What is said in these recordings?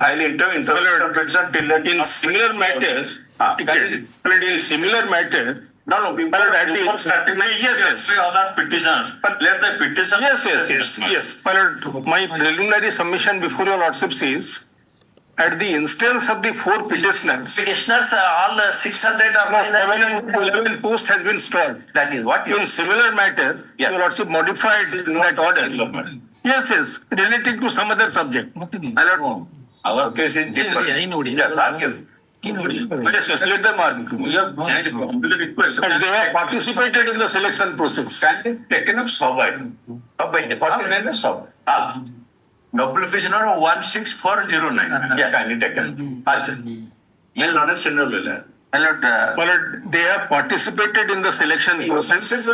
I'll intervention till in similar matter, in similar matter, no, people are starting. Yes. Other petitions, but let the petition. Yes. My preliminary submission before your lordships is, at the instance of the four petitioners, All the 600 are 7 and 11 post has been stalled. That is what you. In similar matter, your lordship modified that order. Yes, relating to some other subject. I don't know. Our case is different. Yes, let them argue. And they have participated in the selection process. Taken up survey. WPC number 16409. Yeah, kindly taken. Yes, Lawrence Senior. They have participated in the selection process. Yes.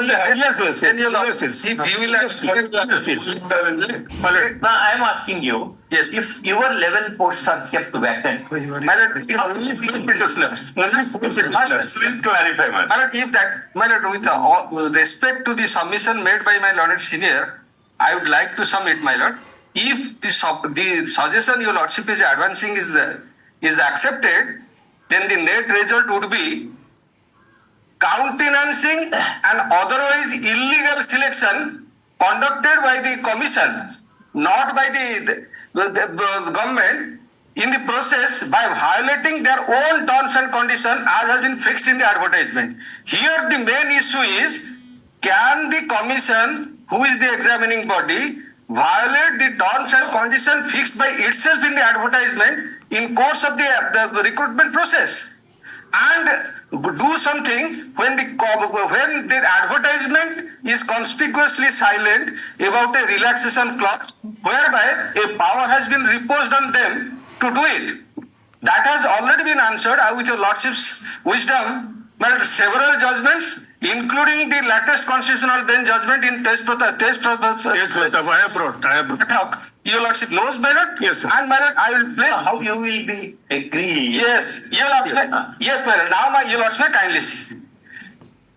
You will explain. Now I am asking you, if your level posts are kept vacant, Only four petitioners. clarify, man. If that, my lord, with all respect to the submission made by my learned senior, I would like to submit, my lord. If the suggestion your lordship is advancing is accepted, then the net result would be countenancing an otherwise illegal selection conducted by the commission, not by the government, in the process by violating their own terms and conditions as has been fixed in the advertisement. Here the main issue is, can the commission, who is the examining body, violate the terms and conditions fixed by itself in the advertisement in course of the recruitment process, and do something when the advertisement is conspicuously silent about a relaxation clause whereby a power has been reposed on them to do it. That has already been answered with your lordship's wisdom. But several judgments, including the latest constitutional bench judgment in test I have brought. Your lordship knows, my lord? Yes, sir. And my lord, I will place How you will be agree? Yes, your lordship. Yes, my lord. Now, your lordship, kindly see.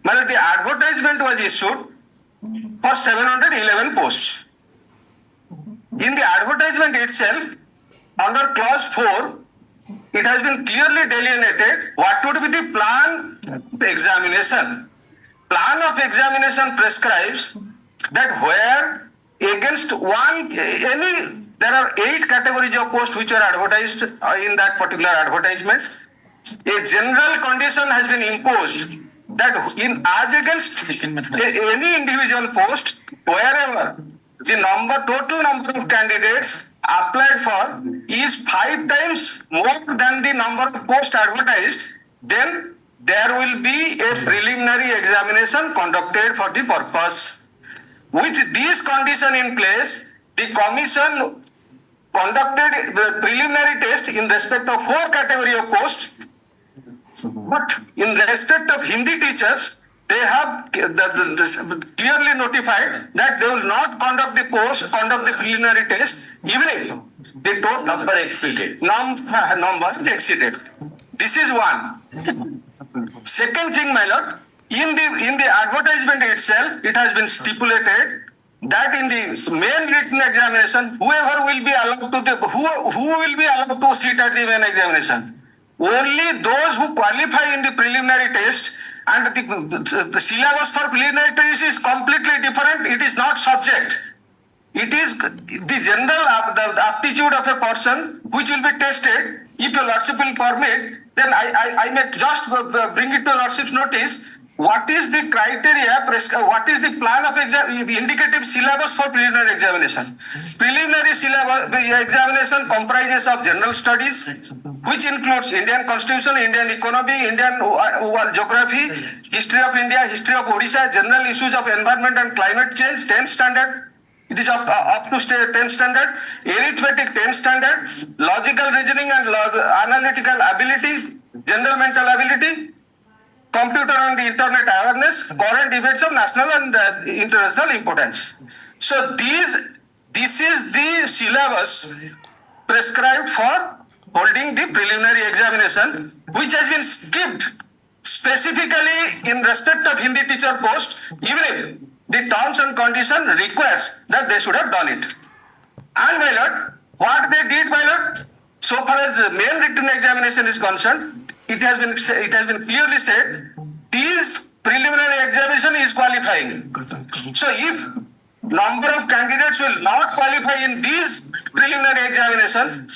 My lord, the advertisement was issued for 711 posts. In the advertisement itself, under clause 4, it has been clearly delineated what would be the plan of examination. Plan of examination prescribes that where against there are 8 categories of posts which are advertised in that particular advertisement. A general condition has been imposed that as against any individual post, wherever the total number of candidates applied for is 5 times more than the number of posts advertised, then there will be a preliminary examination conducted for the purpose. With this condition in place, the commission conducted the preliminary test in respect of 4 categories of posts. But in respect of Hindi teachers, they have clearly notified that they will not conduct the preliminary test, even if the total Number exceeded. number exceeded. This is one. Second thing, my lord, in the advertisement itself, it has been stipulated that in the main written examination, whoever will be allowed to who will be allowed to sit at the main examination, only those who qualify in the preliminary test. And the syllabus for preliminary test is completely different. It is not subject. It is the general aptitude of a person which will be tested. If your lordship will permit, then I may just bring it to lordship's notice. What is the criteria, what is the plan of indicative syllabus for preliminary examination? Preliminary syllabus examination comprises of general studies, which includes Indian Constitution, Indian economy, Indian geography, history of India, history of Odisha, general issues of environment and climate change, 10th standard. It is up to 10th standard, arithmetic 10th standard, logical reasoning and analytical ability, general mental ability, computer and internet awareness, current events of national and international importance. So this is the syllabus prescribed for holding the preliminary examination, which has been skipped specifically in respect of Hindi teacher post, even if the terms and condition requires that they should have done it. And my lord, what they did, my lord, so far as the main written examination is concerned, it has been clearly said this preliminary examination is qualifying. So if number of candidates will not qualify in this preliminary examination,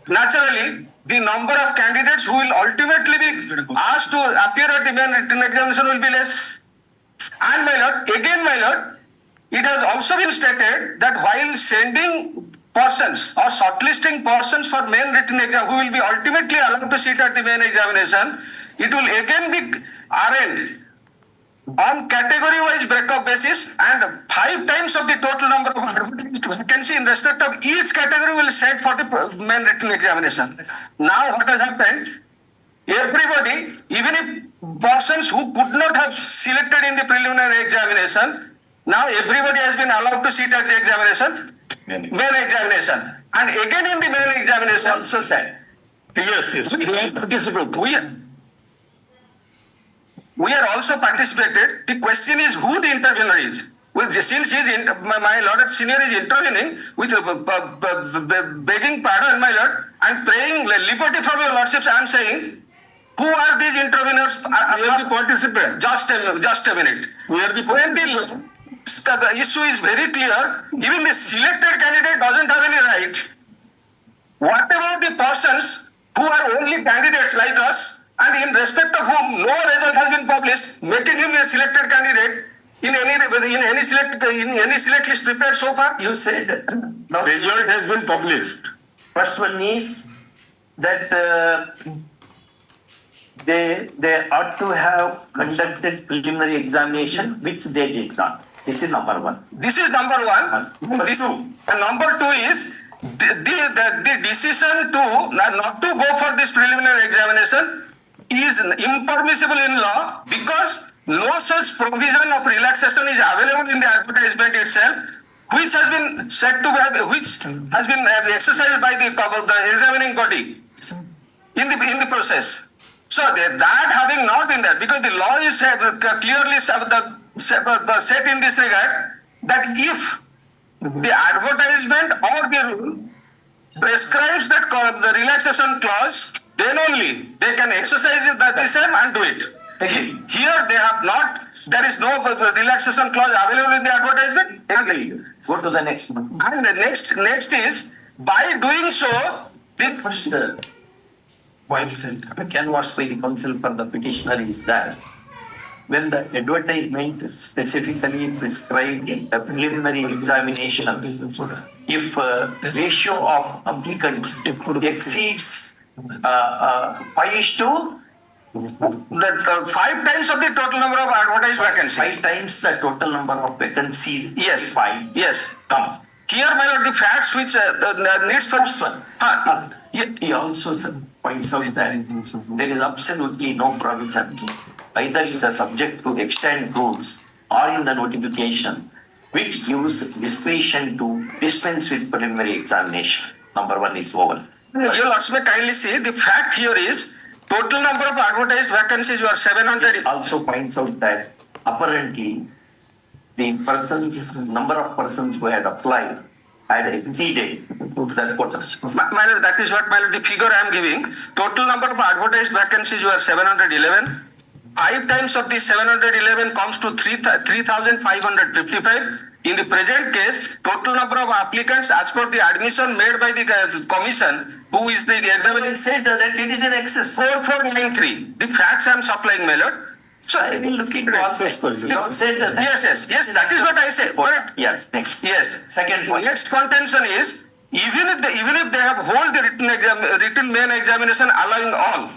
naturally the number of candidates who will ultimately be asked to appear at the main written examination will be less. And my lord, it has also been stated that while sending persons or shortlisting persons for main written exam who will be ultimately allowed to sit at the main examination, it will again be arranged on category-wise breakup basis, and 5 times of the total number of advertised vacancy in respect of each category will set for the main written examination. Now what has happened? Everybody, even if persons who could not have selected in the preliminary examination, now everybody has been allowed to sit at the examination, main examination. And again in the main examination also said, Yes. we are also participated. The question is who the intervener is. Since my lord senior is intervening with begging pardon, my lord, and praying liberty from your lordships, I am saying, who are these interveners? We are the participants. Just a minute. We are the When the issue is very clear, even the selected candidate doesn't have any right. What about the persons who are only candidates like us, and in respect of whom no result has been published, making him a selected candidate in any select list prepared so far? You said The result has been published. first one is that they ought to have conducted preliminary examination, which they did not. This is number one. This is number one. Number two. And number two is the decision to not to go for this preliminary examination is impermissible in law, because no such provision of relaxation is available in the advertisement itself, which has been said to be, which has been exercised by the examining body in the process. So that having not been there, because the law is clearly set in this regard, that if the advertisement or the rule prescribes that the relaxation clause, then only they can exercise the same and do it. Here they have not. There is no relaxation clause available in the advertisement. Agree. Go to the next one. And the next is, by doing so, the First, canvassed by the counsel for the petitioner is that when the advertisement specifically prescribed a preliminary examination, if ratio of applicants exceeds 5:2, that 5 times of the total number of advertised vacancies. 5 times the total number of vacancies. Yes. 5. Yes. Come. Here, my lord, the facts which needs First one. Yes. He also points out that there is absolutely no provision, either is a subject to extant rules or in the notification, which gives discretion to dispense with preliminary examination. Number one is over. Your lords may kindly see the fact here is total number of advertised vacancies were 700. It also points out that apparently the number of persons who had applied had exceeded the quotas. My lord, that is what, my lord, the figure I am giving. Total number of advertised vacancies were 711. 5 times of the 711 comes to 3,555. In the present case, total number of applicants as per the admission made by the commission, who is the examiner, Said that it is in excess. 4493. The facts I am supplying, my lord. So I will look into all this. You said that. yes, that is what I say. Correct. Yes, next. Yes. Second point. Next contention is, even if they have hold the written main examination allowing all,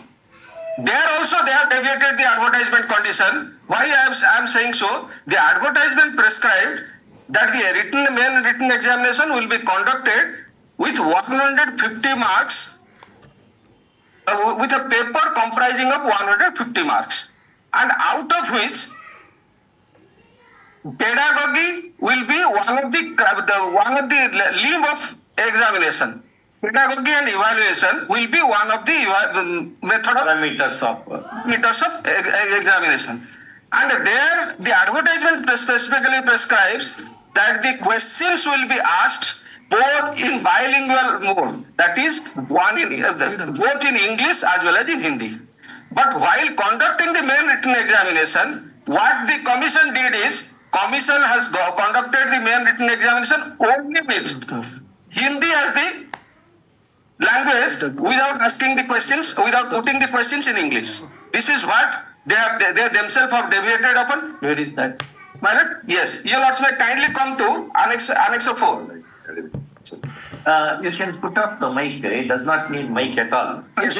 there also they have deviated the advertisement condition. Why I am saying so? The advertisement prescribed that the main written examination will be conducted with 150 marks, with a paper comprising of 150 marks, and out of which pedagogy will be one of the limb of examination. Pedagogy and evaluation will be one of the Parameters of methods of examination. And there, the advertisement specifically prescribes that the questions will be asked both in bilingual mode, that is one in both in English as well as in Hindi. But while conducting the main written examination, what the commission did is, commission has conducted the main written examination only with Hindi as the language without asking the questions, without putting the questions in English. This is what they themselves have deviated upon. Where is that? My lord, yes. Your lordship, kindly come to Annex 4. You can put up the mic. It does not need mic at all. Because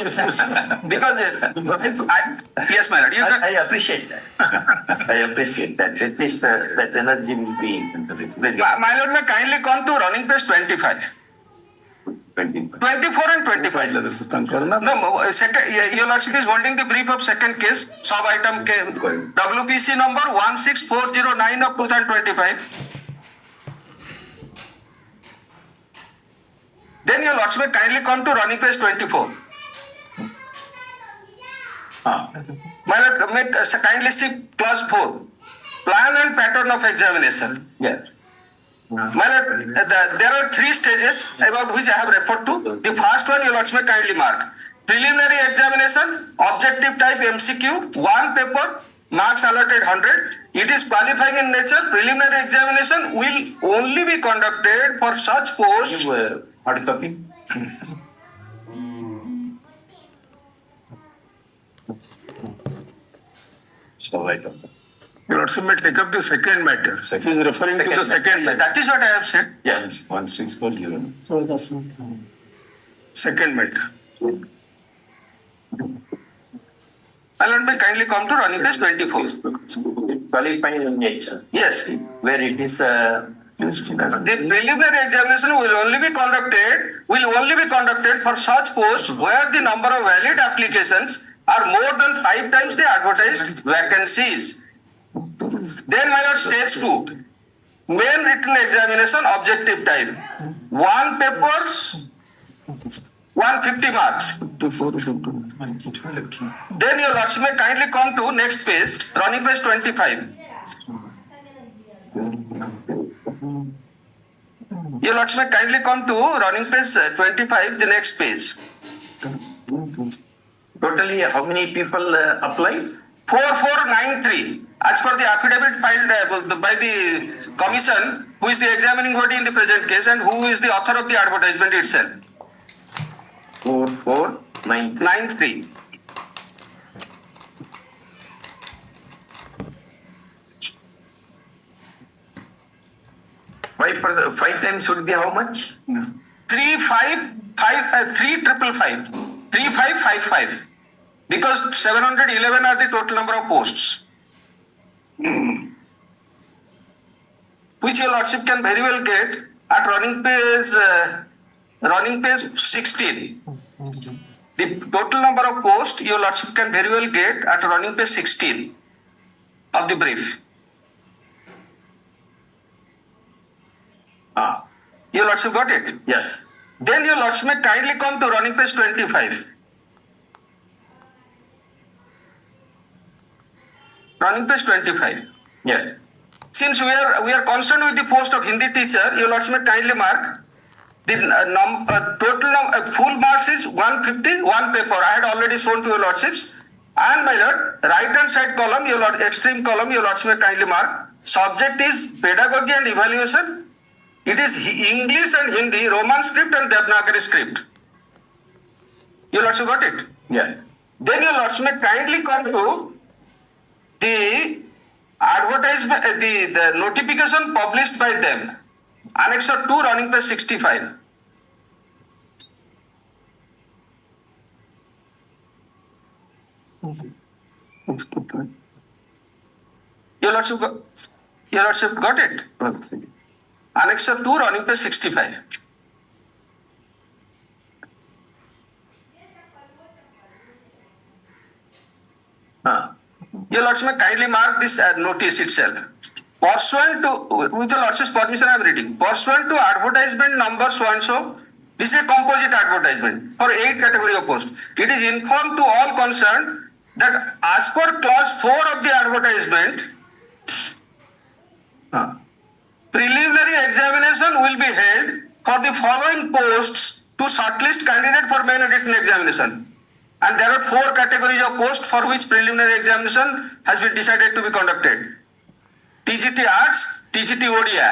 yes, my lord. You can, I appreciate that. I appreciate that. At least that energy is being very my lord, may kindly come to running page 25. 24 and 25. No, second, your lordship is holding the brief of second case, sub item WPC number 16409 of 2025. Then your lordship may kindly come to running page 24. My lord, kindly see clause 4. Plan and pattern of examination. Yeah. My lord, there are three stages about which I have referred to. The first one, your lordship may kindly mark. Preliminary examination, objective type MCQ, one paper, marks allotted 100. It is qualifying in nature. Preliminary examination will only be conducted for such posts. Hard copy. So I don't know. Your lordship may take up the second matter. He is referring to the second matter. That is what I have said. Yes, 1640. Second matter. My lord, may kindly come to running page 24. Qualifying in nature. Yes. Where it is The preliminary examination will only be conducted for such posts where the number of valid applications are more than 5 times the advertised vacancies. Then, my lord, stage 2, main written examination, objective type, one paper, 150 marks. Then your lordship may kindly come to next page, running page 25. Your lordship may kindly come to running page 25, the next page. totally how many people applied? 4493. As per the affidavit filed by the commission, who is the examining body in the present case and who is the author of the advertisement itself. 4493. 93. Five times would be how much? 3555. 3555. Because 711 are the total number of posts. Which your lordship can very well get at running page 16. The total number of posts your lordship can very well get at running page 16 of the brief. Your lordship got it? Yes. Then your lordship may kindly come to running page 25. Running page 25. Yeah. Since we are concerned with the post of Hindi teacher, your lordship may kindly mark the full marks is 150, one paper. I had already shown to your lordships. And my lord, right hand side column, extreme column, your lordship may kindly mark. Subject is pedagogy and evaluation. It is English and Hindi, Roman script and Devanagari script. Your lordship got it? Yeah. Then your lordship may kindly come to the advertisement, the notification published by them. Annex 2, running page 65. Your lordship got it? Annex 2, running page 65. Your lordship may kindly mark this notice itself. Pursuant to, with the lordship's permission, I am reading. Pursuant to advertisement number so and so, this is a composite advertisement for 8 category of posts. It is informed to all concerned that as per clause 4 of the advertisement, preliminary examination will be held for the following posts to shortlist candidate for main and written examination. And there are 4 categories of posts for which preliminary examination has been decided to be conducted. TGT Arts, TGT ODI,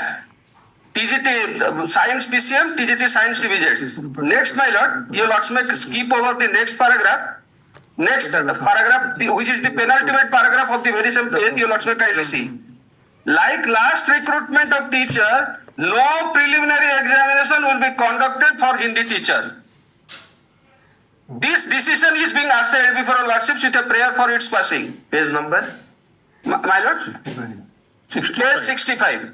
TGT Science PCM, TGT Science CBZ. Next, my lord, you will also make skip over the next paragraph. Next paragraph, which is the penultimate paragraph of the very same page, you will also kindly see. Like last recruitment of teacher, no preliminary examination will be conducted for Hindi teacher. This decision is being assailed before your lordships with a prayer for its passing. Page number My lord, page 65. 65.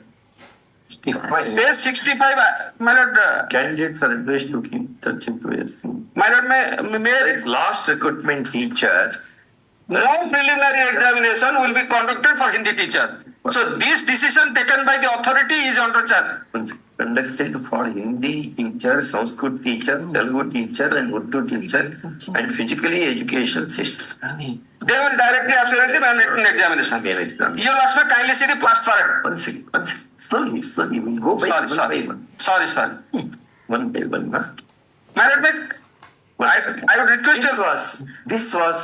Page 65, my lord. Candidates are advised to keep touch with various things. My lord, may Last recruitment teacher. no preliminary examination will be conducted for Hindi teacher. So this decision taken by the authority is under charge. Conducted for Hindi teacher, Sanskrit teacher, Telugu teacher, and Urdu teacher, and physically education systems. They will directly appear in the written examination. You will also kindly see the first paragraph. One second. Slowly, we'll go by Sorry. one by one. Huh? My lord, I would request you. This was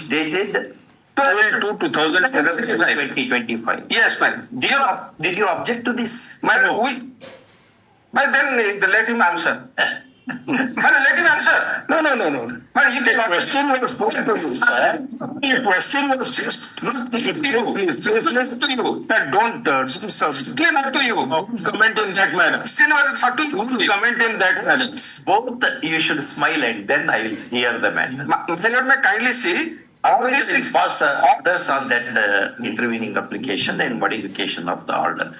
dated 12/2/2025. 2025. Yes, ma'am. Did you object to this? But then let him answer. Let him answer. No. But you The cannot. question was posed to you, sir. The question was just Listen to you. that don't Clear not to you. comment in that manner. Sin was subtle. Comment in that manner. Both you should smile and then I will hear the matter. My lord, may kindly see all these things. Pass orders on that intervening application and modification of the order.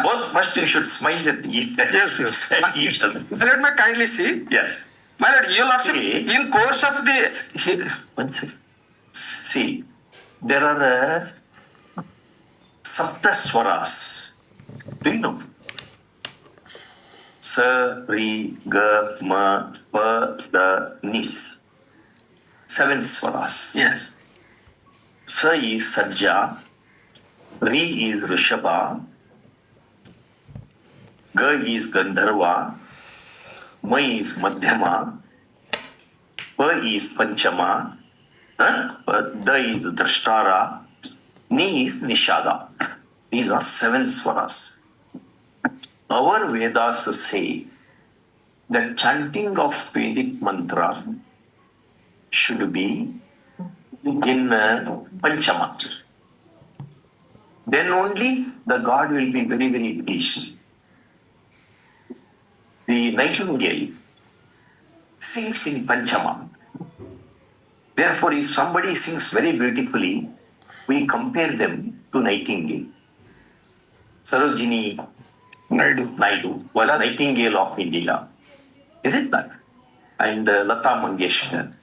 Both first you should smile at each Yes. at each other. My lord, may kindly see. Yes. My lord, you also See. in course of the. One second. See, there are sapta swaras. Do you know? Sa, Ri, Ga, Ma, Pa, Da, Nis. 7 swaras. Yes. Sa is Sajja, Ri is Rishabha, Ga is Gandharva, Ma is Madhyama, Pa is Panchama, Da is Drashtara, Ni is Nishada. These are 7 swaras. Our Vedas say that chanting of Vedic mantra should be in Panchama. Then only the God will be very, very pleased. The nightingale sings in Panchama. Therefore, if somebody sings very beautifully, we compare them to nightingale. Sarojini Naidu was a nightingale of India. Is it that? And Lata Mangeshkar,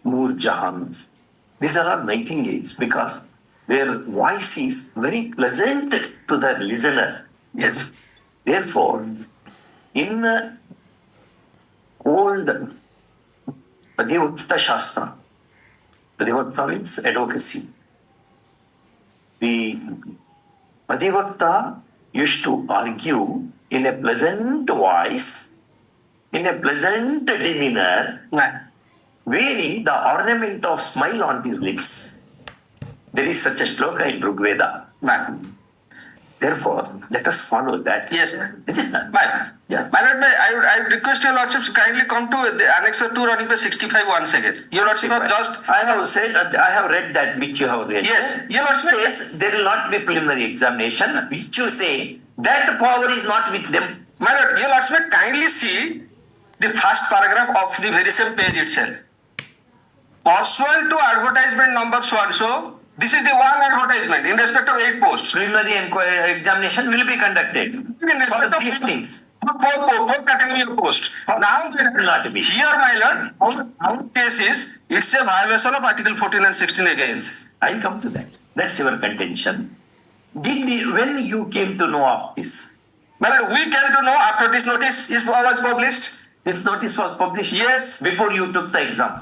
Noor Jahan. These are all nightingales because their voice is very pleasant to the listener. Yes. Therefore, in old Adivakta Shastra, Adivakta means advocacy. The Adivakta used to argue in a pleasant voice, in a pleasant demeanor, wearing the ornament of smile on his lips. There is such a sloka in Rigveda. Therefore, let us follow that. Yes, ma'am. Is it not? Yeah. My lord, I would request your lordships kindly come to the annexer 2 on page 65 once again. Your lordship have just. I have said, I have read that which you have read. Yes, your lordship. Says there will not be preliminary examination, which you say that power is not with them. My lord, your lordship kindly see the first paragraph of the very same page itself. Pursuant to advertisement number so and so, this is the one advertisement in respect of 8 posts. Preliminary examination will be conducted. In respect of these things. four category of post. Now, Will not be. here, my lord, our case is it's a violation of Article 14 and 16 again. I'll come to that. That's your contention. When you came to know of this? My lord, we came to know after this notice was published. This notice was published Yes. before you took the exam.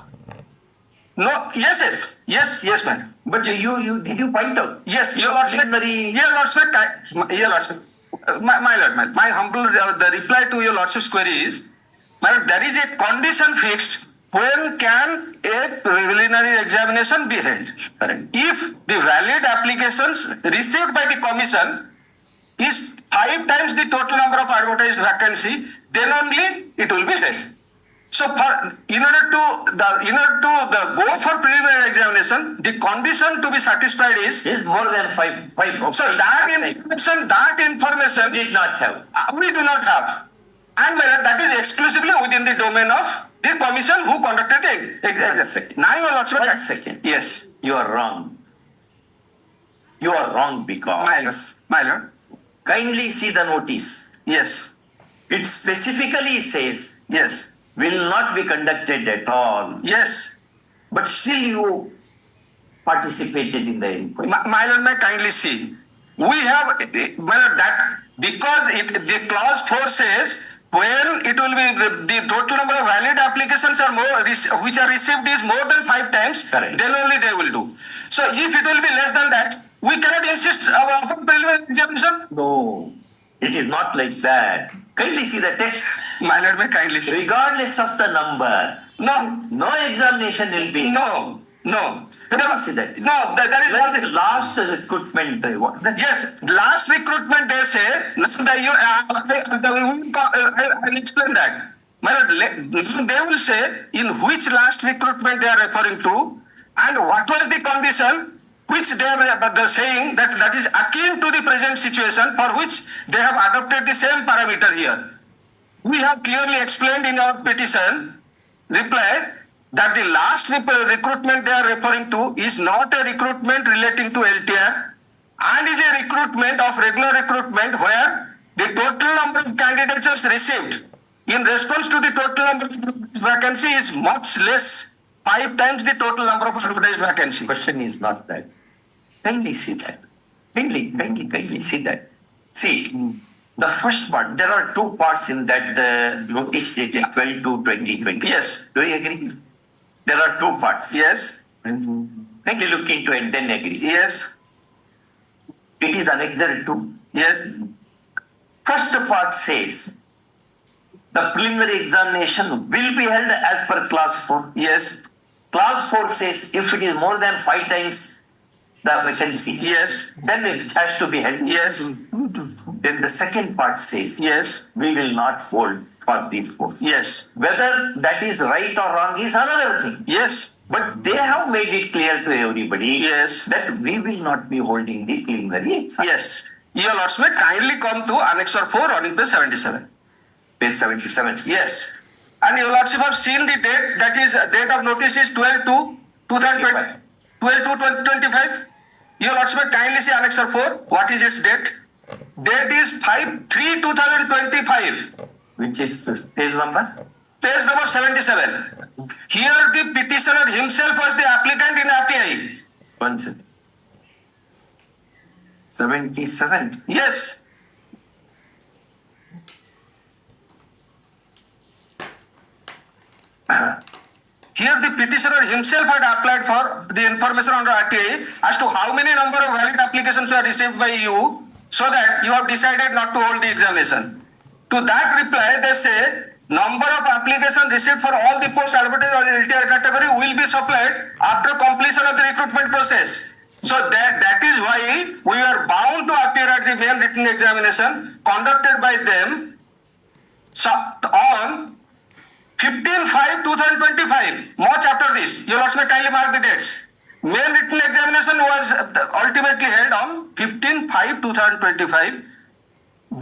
No, yes, ma'am. But did you point out? Yes, your lordship. Preliminary- Your lordship. my humble the reply to your lordship's query is, my lord, there is a condition fixed when can a preliminary examination be held. Correct. If the valid applications received by the commission is 5 times the total number of advertised vacancy, then only it will be held. So, in order to go for preliminary examination, the condition to be satisfied is Is more than five. so that information did not have. we do not have, and that is exclusively within the domain of the commission who conducted the exam. Now, your lordship. 1 second. Yes, You are wrong. You are wrong because my lord. kindly see the notice. Yes, It specifically says yes, will not be conducted at all. yes. But still you participated in the inquiry. My lord, may kindly see. We have, my lord, that because the clause 4 says when it will be the total number of valid applications are more which are received is more than 5 times, Correct. then only they will do. So if it will be less than that, we cannot insist upon preliminary examination. No, it is not like that. Kindly see the text. My lord, may kindly see. Regardless of the number, no examination will be. No. Never see that. No, that is Like not the last recruitment. Yes, last recruitment they say, I'll explain that. My lord, they will say in which last recruitment they are referring to and what was the condition which they are saying that is akin to the present situation for which they have adopted the same parameter here. We have clearly explained in our petition reply that the last recruitment they are referring to is not a recruitment relating to LTR and is a recruitment of regular recruitment where the total number of candidatures received in response to the total number of vacancy is much less, 5 times the total number of advertised vacancy. Question is not that. Kindly see that. Kindly see that. See, the first part, there are 2 parts in that notice dated 12/2/2020. Yes. Do you agree? There are 2 parts. Yes. Kindly look into it, then agree. Yes. It is annexed 2. Yes. First part says, the preliminary examination will be held as per clause 4. Yes. Clause 4 says, if it is more than 5 times the vacancy, Yes. then it has to be held. Yes. Then the second part says, Yes. we will not hold for these posts. Yes. Whether that is right or wrong is another thing. Yes. But they have made it clear to everybody Yes. that we will not be holding the preliminary exam. Yes. Your lords may kindly come to Annexure 4 on page 77. Page 77. Yes. And your lordship have seen the date, that is date of notice is 12/2/2020. 12/2/2025. Your lordship may kindly see Annexure 4. What is its date? Date is 5/3/2025. Which is page number? Page number 77. Here the petitioner himself was the applicant in RTI. 1 second. 77. Yes. Here the petitioner himself had applied for the information under RTI as to how many number of valid applications were received by you, so that you have decided not to hold the examination. To that reply, they say number of applications received for all the posts advertised on LTR category will be supplied after completion of the recruitment process. So that is why we are bound to appear at the main written examination conducted by them on 15/5/2025. Much after this, your lords may kindly mark the dates. Main written examination was ultimately held on 15/5/2025.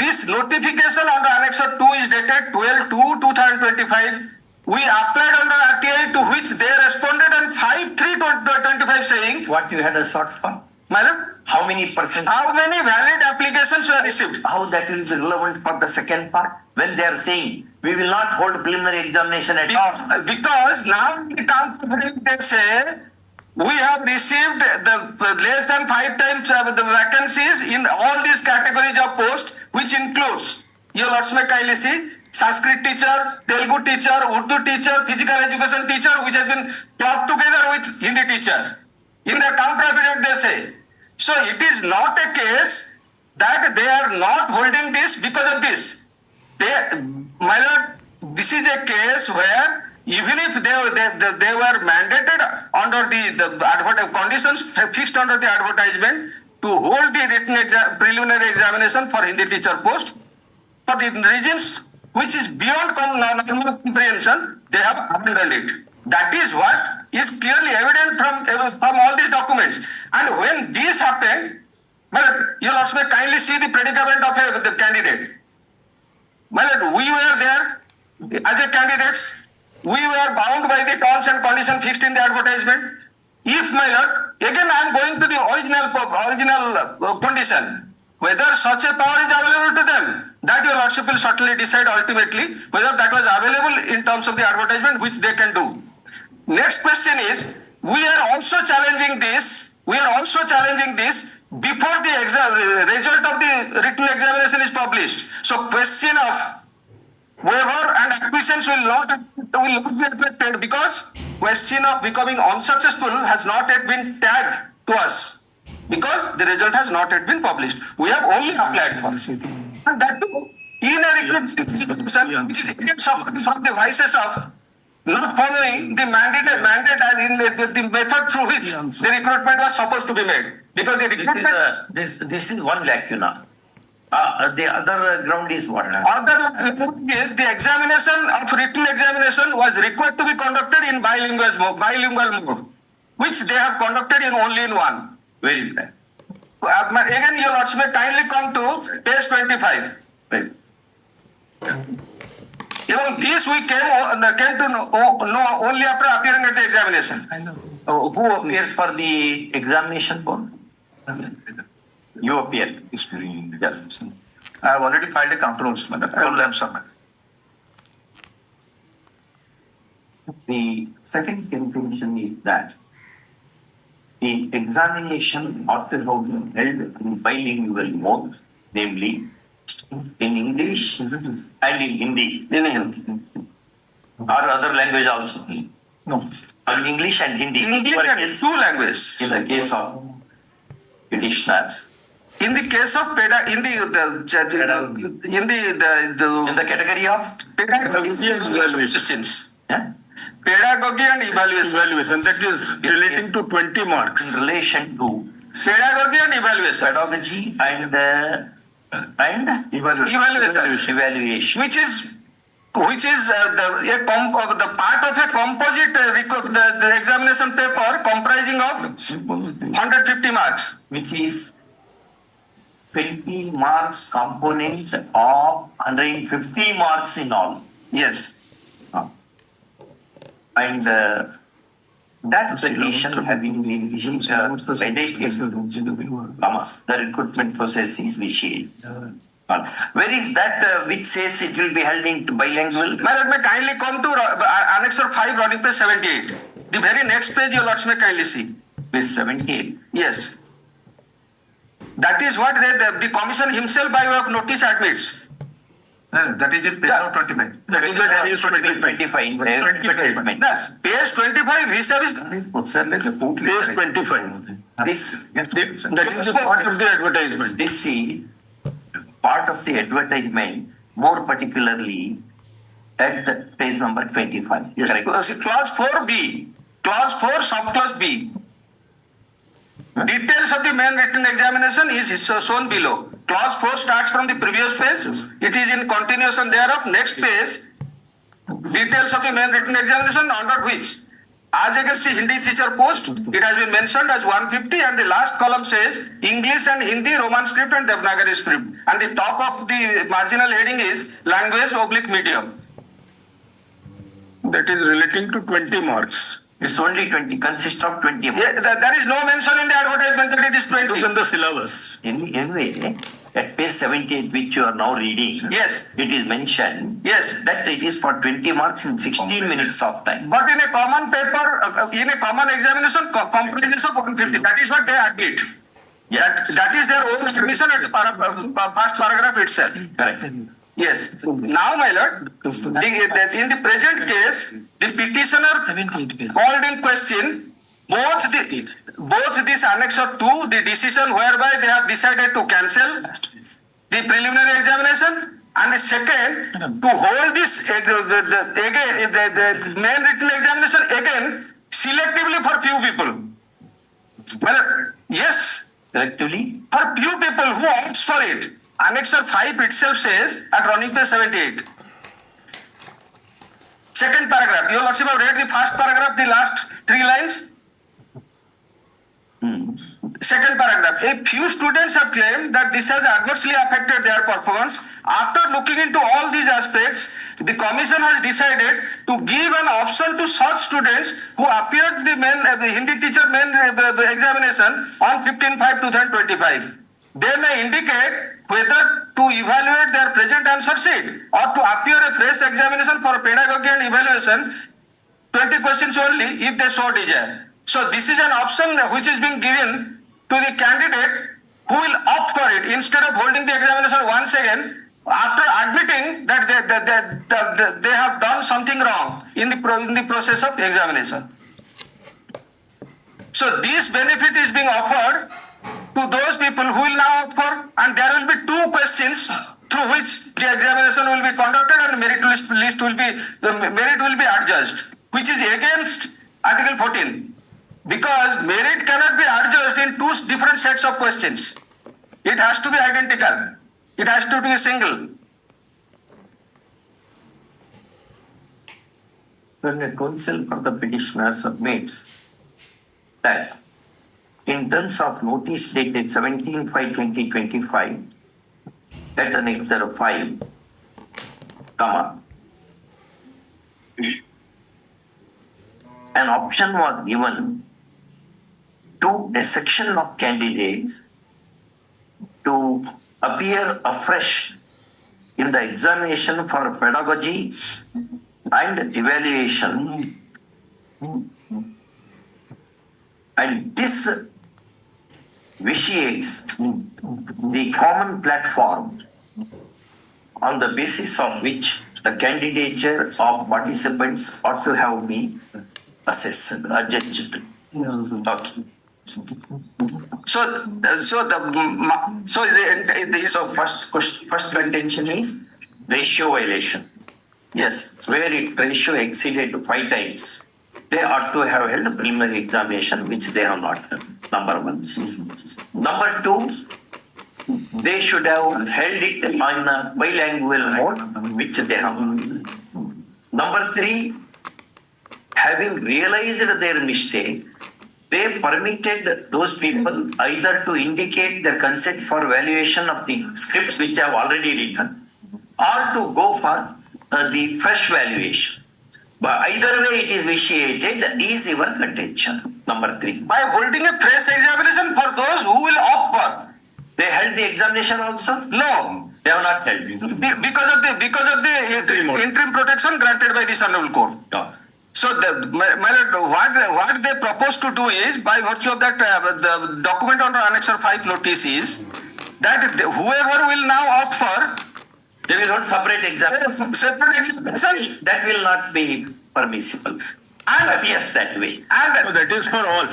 This notification under Annexure 2 is dated 12/2/2025. We applied under RTI, to which they responded on 5/3/2025 saying, What you had a sort for? Madam, How many percent? how many valid applications were received? How that will be relevant for the second part? When they are saying, we will not hold preliminary examination at all. Because now the company they say we have received the less than 5 times the vacancies in all these categories of posts, which includes, your lords may kindly see, Sanskrit teacher, Telugu teacher, Urdu teacher, physical education teacher, which has been clubbed together with Hindi teacher. In the counter affidavit they say. So it is not a case that they are not holding this because of this. My lord, this is a case where even if they were mandated under the conditions fixed under the advertisement to hold the preliminary examination for Hindi teacher post, for the reasons which is beyond normal comprehension, they have abandoned it. That is what is clearly evident from all these documents. And when this happened, well, you also may kindly see the predicament of the candidate. Well, we were there as a candidates. We were bound by the terms and conditions fixed in the advertisement. If, my lord, again I am going to the original condition, whether such a power is available to them, that your lordship will certainly decide ultimately whether that was available in terms of the advertisement, which they can do. Next question is, we are also challenging this. We are also challenging this before the result of the written examination is published. So question of waiver and acquiescence will not be affected because question of becoming unsuccessful has not yet been tagged to us because the result has not yet been published. We have only applied for it. And that too, in a recruitment which is against from the vices of not following the mandate and in the method through which the recruitment was supposed to be made. Because the recruitment... This is one lacuna. The other ground is what? Other ground is the examination of written examination was required to be conducted in bilingual mode, which they have conducted in only in one. Very bad. Again, your lords may kindly come to page 25. Right. Even this we came to know only after appearing at the examination. Who appears for the examination board? You appear. I have already filed a counter also, madam. I will answer, madam. The second contention is that the examination ought to have been held in bilingual mode, namely in English and in Hindi. Or other language also. No. English and Hindi. English and two languages. In the case of petitioners. In the case of in the category of pedagogy and evaluations. Yeah? Pedagogy and evaluation. Evaluation, that is relating to 20 marks. In relation to Pedagogy and evaluation. pedagogy and evaluation. Which is the part of a composite the examination paper comprising of 150 marks. Which is 20 marks components of 150 marks in all. Yes. And that petition having been issued by the recruitment process is initiated. Where is that which says it will be held in bilingual? My lord, may kindly come to Annexure 5, rolling page 78. The very next page, your lords may kindly see. Page 78. Yes. That is what the commission himself by way of notice admits. That is in page 25. That is what I used to 25. Yes. Page 25, vis-a-vis. Page 25. This, That is a part of the advertisement. this is part of the advertisement, more particularly at the page number 25. Yes. Correct. Clause 4B. Clause 4, subclause B. Details of the main written examination is shown below. Clause 4 starts from the previous page. It is in continuation thereof. Next page, details of the main written examination under which, as against the Hindi teacher post, it has been mentioned as 150, and the last column says English and Hindi, Roman script and Devanagari script. And the top of the marginal heading is language / medium. That is relating to 20 marks. It's only 20, consists of 20 marks. Yeah, there is no mention in the advertisement that it is It 20. is in the syllabus. Anyway, at page 78, which you are now reading, Yes. it is mentioned Yes. that it is for 20 marks in 16 minutes of time. But in a common paper, in a common examination, comprises of 150. That is what they admit. Yeah, That is their own submission at the first paragraph itself. correct. Yes. Now, my lord, in the present case, the petitioner called in question both this annexure 2, the decision whereby they have decided to cancel the preliminary examination, and the second to hold this the main written examination again selectively for few people. Well, yes, Collectively, for few people who opts for it. Annexure 5 itself says at running page 78. Second paragraph. Your Lordship have read the first paragraph, the last 3 lines. Second paragraph. A few students have claimed that this has adversely affected their performance. After looking into all these aspects, the Commission has decided to give an option to such students who appeared the Hindi teacher main examination on 15/5/2025. They may indicate whether to evaluate their present answer sheet or to appear a fresh examination for pedagogy and evaluation 20 questions only if they so desire. So this is an option which is being given to the candidate who will opt for it instead of holding the examination once again after admitting that they have done something wrong in the process of examination. So this benefit is being offered to those people who will now opt for, and there will be 2 questions through which the examination will be conducted and merit will be adjudged, which is against Article 14. Because merit cannot be adjudged in 2 different sets of questions. It has to be identical. It has to be single. when the counsel for the petitioner submits that in terms of notice dated 17/5/2025, at annexure 5, comma, an option was given to a section of candidates to appear afresh in the examination for pedagogy and evaluation, and this vitiates the common platform on the basis of which the candidature of participants ought to have been assessed, judged. Okay. So First contention is ratio violation. Yes, where it ratio exceeded 5 times, they ought to have held a preliminary examination, which they have not done. Number 1. Number 2, they should have held it on a bilingual mode, which they have not. Number 3, having realized their mistake, they permitted those people either to indicate their consent for valuation of the scripts which have already written, or to go for the fresh valuation. But either way it is vitiated, is your contention. Number 3. by holding a fresh examination for those who will opt for. They held the examination also? No, They have not held it. because of the interim protection granted by this honorable court. No. So what they propose to do is, by virtue of that the document under Annexure 5 notice is that whoever will now opt for They will hold separate examination. separate examination, That will not be permissible. and Appears that way. So that is for all.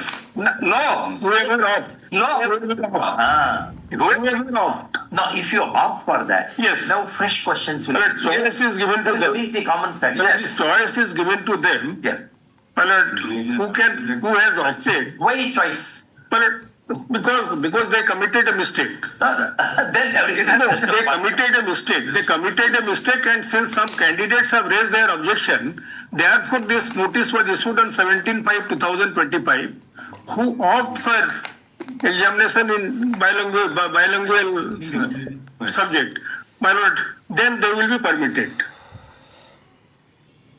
no, Whoever opt. Ah. Whoever opt. Now, if you opt for that, Yes. now fresh questions will But choice is given to them. be the common factor. Yes. Choice is given to them. Yeah. But who has opted? Why choice? But because they committed a mistake. Then everything They committed a mistake. They committed a mistake, and since some candidates have raised their objection, therefore this notice was issued on 17/5/2025. Who opt for examination in bilingual subject, my lord, then they will be permitted.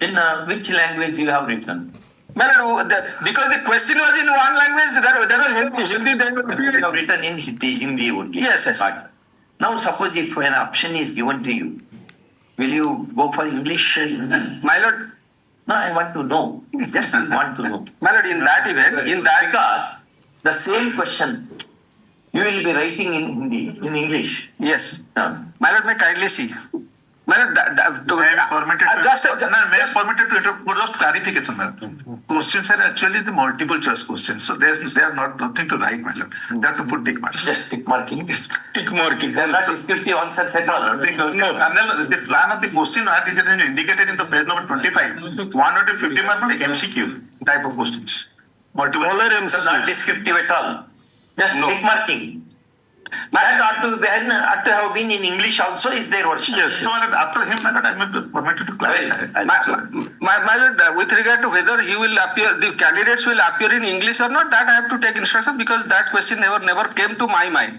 In which language you have written? because the question was in one language, there was Hindi, they will You be. have written in Hindi only. Yes, yes. But now suppose if an option is given to you, will you go for English? my lord, No, I want to know. Just want to know. my lord, in that event, Because the same question you will be writing in Hindi, in English. yes, No. my lord, may kindly see. My lord, May I permitted to, just no, may I permitted to interrupt for just clarification, madam. questions are actually the multiple choice questions. So they are not nothing to write, my lord. They have to put tick marks. Just tick marking. Tick marking. They are not descriptive answers at all. The plan of the question are indicated in the page number 25. 150 mark on the MCQ type of questions. Multiple. All are So not MCQs. descriptive at all. Just No. tick marking. That ought to have been in English also is their version. Yes. So after him, my lord, I am permitted to clarify. My lord, with regard to whether he will appear, the candidates will appear in English or not, that I have to take instruction because that question never came to my mind.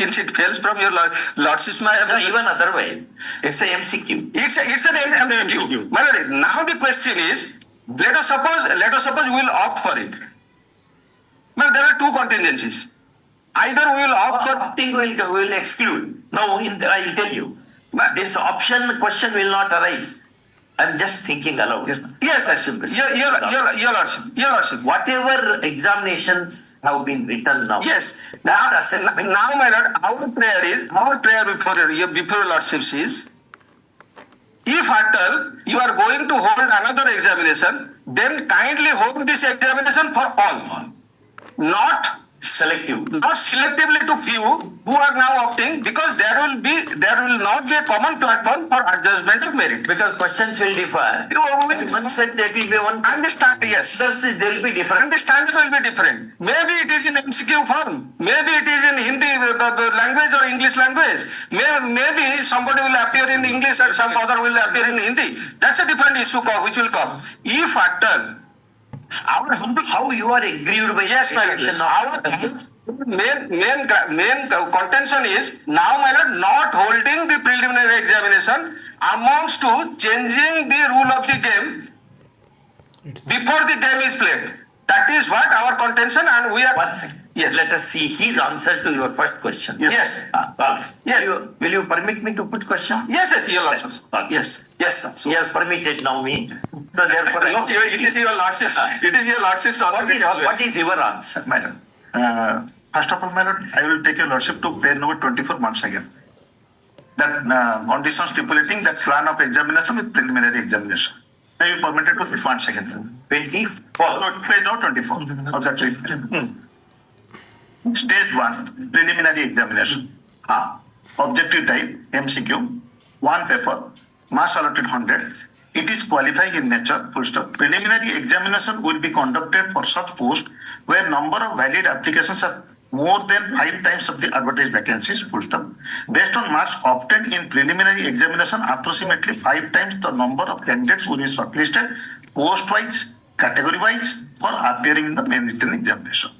Since it fails from your lordship's mind. No, even otherwise, it's a MCQ. It's an MCQ. My lord, now the question is, let us suppose we will opt for it. Well, there are two contingencies. Either we will opt for. Opting will exclude. No, I will tell you. This option question will not arise. I'm just thinking aloud. Yes, your lordship. Whatever examinations have been written now. Yes. That assessment. Now, my lord, our prayer before your lordships is, if at all you are going to hold another examination, then kindly hold this examination for all, not Selective. selectively to few who are now opting, because there will not be a common platform for adjustment of merit. Because questions will differ. One set there will be one. Understand? Yes. Others there will be different. And the stance will be different. Maybe it is in MCQ form. Maybe it is in Hindi the language or English language. Maybe somebody will appear in English and some other will appear in Hindi. That's a different issue which will come. If at all, How you are aggrieved by yes, my lord, yes. Our main contention is now, my lord, not holding the preliminary examination amounts to changing the rule of the game before the game is played. That is what our contention, and we are. One second. Yes. Let us see his answer to your first question. Yes. Ralph, Yes. will you permit me to put question? Yes, your lordship. Yes. Yes, sir. He has permitted now me. So therefore, No, it is your lordship's. It is your lordship's authority. what is your answer? My lord. First of all, my lord, I will take your lordship to page number 24 once again. That condition stipulating that plan of examination with preliminary examination. I will permitted to read once again. 24. No, page number 24 of that statement. Stage 1, preliminary examination. Objective type, MCQ, one paper, marks allotted 100. It is qualifying in nature, full stop. Preliminary examination will be conducted for such post where number of valid applications are more than 5 times of the advertised vacancies, full stop. Based on marks obtained in preliminary examination, approximately 5 times the number of candidates will be shortlisted post-wise, category-wise for appearing in the main written examination.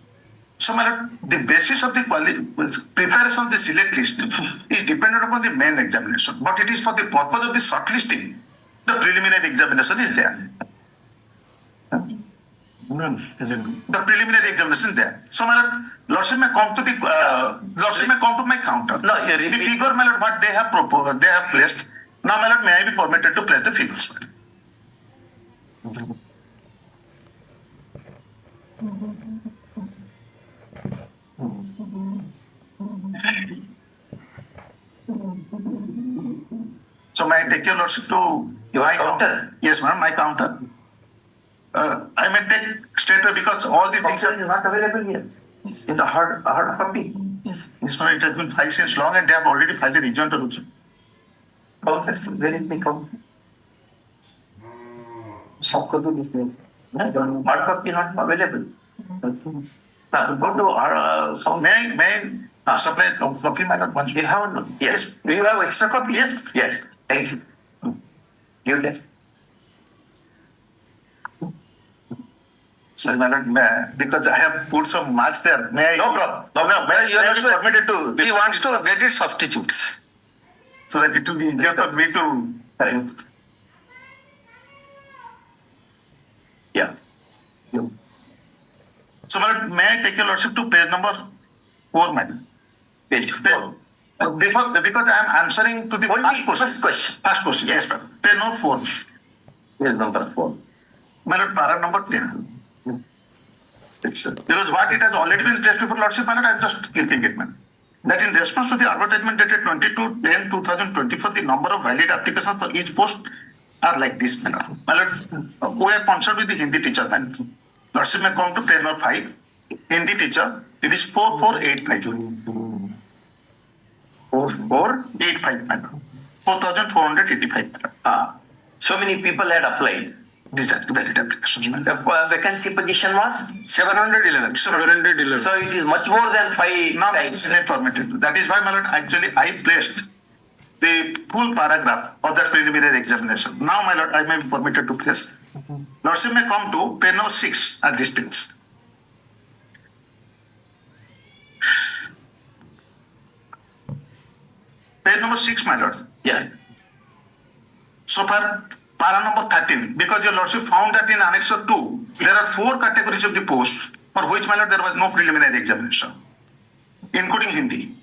So, my lord, the basis of the preparation of the select list is dependent upon the main examination, but it is for the purpose of the shortlisting. The preliminary examination is there. The preliminary examination is there. So, my lord, lordship may come to my counter. No, you The repeat. figure, my lord, what they have proposed, they have placed. Now, my lord, may I be permitted to place the figures? So, may I take your lordship to Your my counter? Yes, ma'am, my counter. I may take straight away because all the things Counter are. is not available yet. It's a hard copy. Yes, ma'am, it has been filed since long and they have already filed a rejoinder also. Counter, where is my counter? Stop do this place. Hard copy not available. Now, go to our sound. May I supply a copy, my lord, once? You have one? Yes. Do you have extra copy? Yes. Yes. Thank you. Give that. So, my lord, because I have put some marks there, may I? No problem. May I be permitted to? He wants to get it substitutes. So that it will be easier for me to. Correct. Yeah. So, my lord, may I take your lordship to page number 4, madam? Page 4. Because I am answering to the Only first question. first question. First question, yes, ma'am. Page number 4. Page number 4. My lord, para number 10. Because what it has already been placed before lordship, my lord, I am just keeping it, man. That in response to the advertisement dated 22/10/2024, the number of valid applications for each post are like this, my lord. My lord, we are concerned with the Hindi teacher, my lord. Lordship may come to page number 5. Hindi teacher, it is 4485. 4,485. 85, my lord. 4,485, my lord. So many people had applied. These are the valid applications, my lord. The vacancy position was 711. 711. so it is much more than 5 Now, times. it's informative. That is why, my lord, actually I placed the full paragraph of that preliminary examination. Now, my lord, I may be permitted to place. Lordship may come to page number 6 at distance. Page number 6, my lord. Yeah. So far, para number 13, because your lordship found that in annexure 2, there are 4 categories of the post for which, my lord, there was no preliminary examination, including Hindi.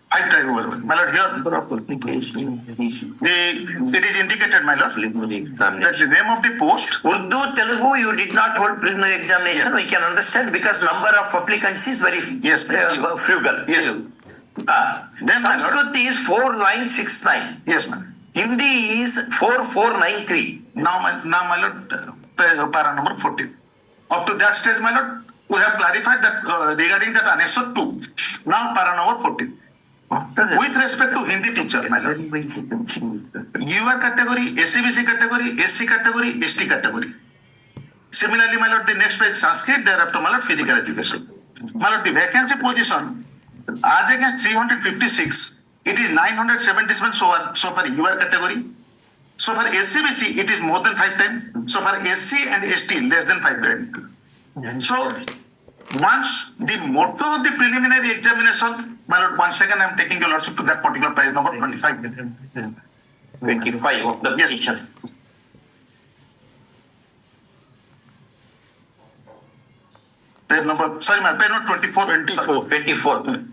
I try over. My lord, here Number of applications. it is indicated, my lord, Preliminary that examination. the name of the post, Urdu, Telugu, you did not hold preliminary examination. We can understand because number of applicants is very Yes. frugal. Yes. Then Sanskrit is 4969. yes, ma'am. Hindi is 4493. Now, my lord, para number 14. Up to that stage, my lord, we have clarified that regarding that annexure 2. Now, para number 14. With respect to Hindi teacher, my lord, UR category, SCBC category, SC category, ST category. Similarly, my lord, the next page Sanskrit, thereafter, my lord, physical education. My lord, the vacancy position, as against 356, it is 977 so far UR category. So for SCBC, it is more than 5 times. So for SC and ST, less than 5 times. So once the motto of the preliminary examination, my lord, 1 second, I am taking your lordship to that particular page number 25. 25 of the Yes. petition. Page number, sorry, my page number 24. 24.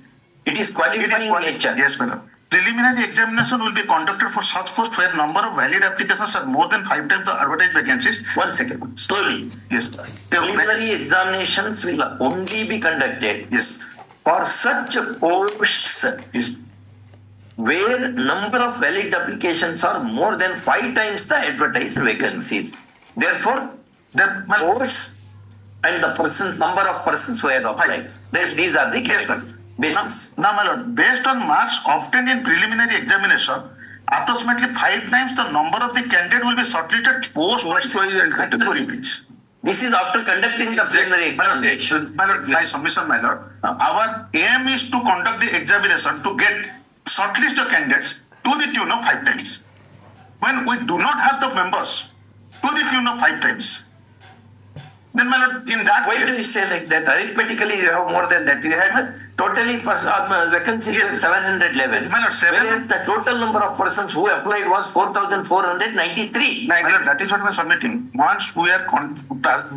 It is qualifying nature. Yes, madam. Preliminary examination will be conducted for such post where number of valid applications are more than 5 times the advertised vacancies. 1 second. Slowly. Yes. Preliminary examinations will only be conducted Yes. for such posts Yes. where number of valid applications are more than 5 times the advertised vacancies. Therefore, That, my lord, posts and the number of persons who have applied. These are the basis. Now, my lord, based on marks obtained in preliminary examination, approximately 5 times the number of the candidate will be shortlisted post-wise and category wise. This is after conducting the preliminary My lord, examination. my submission, my lord. Our aim is to conduct the examination to get shortlist of candidates to the tune of 5 times. When we do not have the members to the tune of 5 times, then, my lord, in that Why do case, you say like that? Arithmetically, you have more than that. You had totally vacancies were 711. My lord, Whereas the total number of persons who applied was 4,493. my lord, that is what we are submitting. Once we are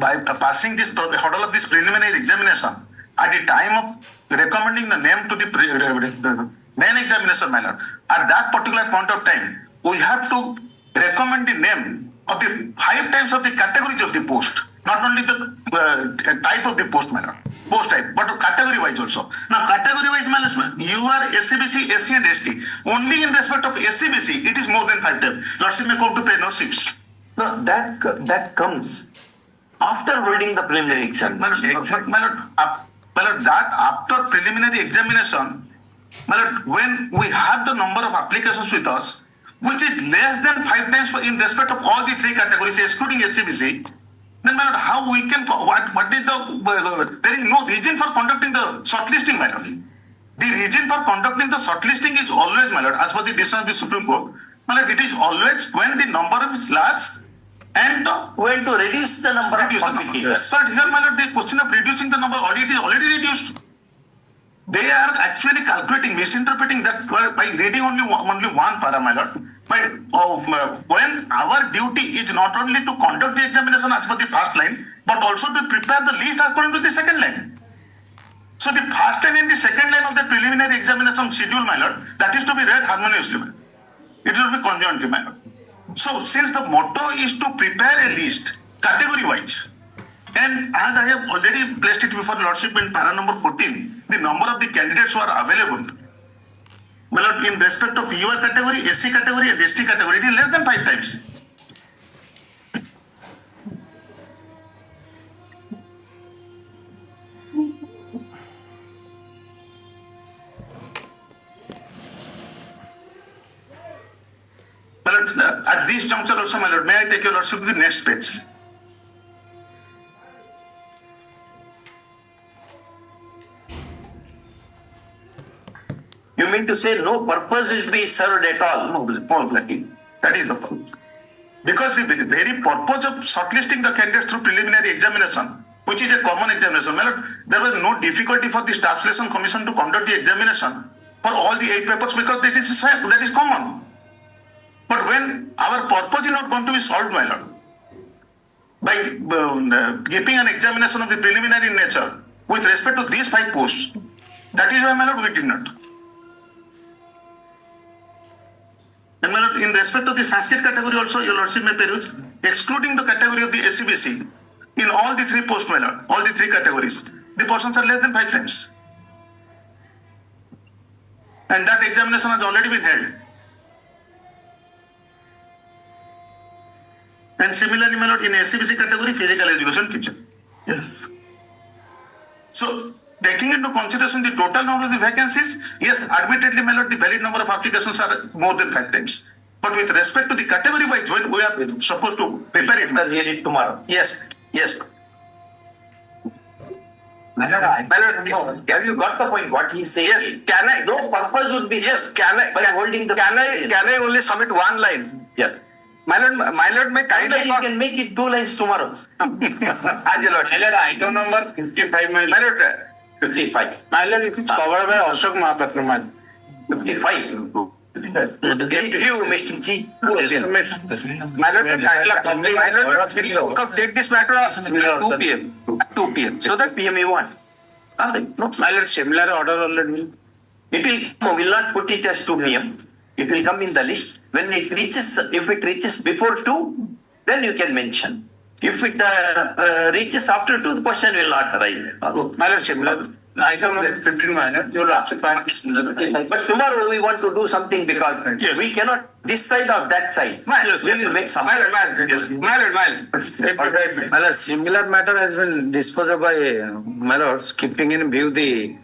by passing this hurdle of this preliminary examination, at the time of recommending the name to the main examination, my lord, at that particular point of time, we have to recommend the name of the 5 times of the categories of the post, not only the type of the post, my lord, post type, but category wise also. Now, category wise, my lord, you are SCBC, SC and ST. Only in respect of SCBC, it is more than 5 times. Lordship may come to page number 6. No, that comes after holding the preliminary exam. My lord, that after preliminary examination, my lord, when we have the number of applications with us, which is less than 5 times in respect of all the 3 categories, excluding SCBC, then, my lord, how we can, what is the, there is no reason for conducting the shortlisting, my lord. The reason for conducting the shortlisting is always, my lord, as per the decision of the Supreme Court, my lord, it is always when the number is large and the When to reduce the number of competitors. But here, my lord, the question of reducing the number already reduced. They are actually calculating, misinterpreting that by reading only one para, my lord. When our duty is not only to conduct the examination as per the first line, but also to prepare the list according to the second line. So the first line and the second line of the preliminary examination schedule, my lord, that is to be read harmoniously, my lord. It will be conjointly, my lord. So since the motto is to prepare a list category wise, and as I have already placed it before lordship in para number 14, the number of the candidates who are available, My lord, in respect of your category, SC category and ST category, it is less than 5 times. My lord, at this juncture also, my lord, may I take your lordship to the next page? You mean to say no purpose will be served at all? No, more lucky. That is the point. Because the very purpose of shortlisting the candidates through preliminary examination, which is a common examination, my lord, there was no difficulty for the Staff Selection Commission to conduct the examination for all the 8 papers because that is common. But when our purpose is not going to be solved, my lord, by keeping an examination of the preliminary nature with respect to these 5 posts, that is why, my lord, we did not. And my lord, in respect to the Sanskrit category also, your lordship may peruse, excluding the category of the SCBC, in all the 3 posts, my lord, all the 3 categories, the portions are less than 5 times. And that examination has already been held. And similarly, my lord, in SCBC category, physical education teacher. Yes. So, taking into consideration the total number of the vacancies, yes, admittedly, my lord, the valid number of applications are more than 5 times. But with respect to the category wise, when we are supposed to prepare it, We'll hear it tomorrow. Yes, yes. My lord, no, have you got the point? What he's saying? Yes, can I? No purpose would be Yes, can I? by holding the. Can I only submit one line? Yes. My lord, may kind Either of. you can make it 2 lines tomorrow. As your lordship. Item number 55, my My lord. lord, 55. My lord, it is covered by Ashok Mahapatra, my lord. 55. If you, Mr. G. Who else? my lord, will take this matter at 2 p.m. At 2 p.m. So that PM you want. No, My lord, similar order already. it will, no, we'll not put it as 2 PM. It will come in the list. When it reaches, if it reaches before 2, then you can mention. If it reaches after 2, the question will not arise. My lord, similar. Item number 15, my lord. You will ask the part. But tomorrow we want to do something because Yes. we cannot this side or that side. We will make some. My lord. My lord, similar matter has been disposed of by my lord, keeping in view the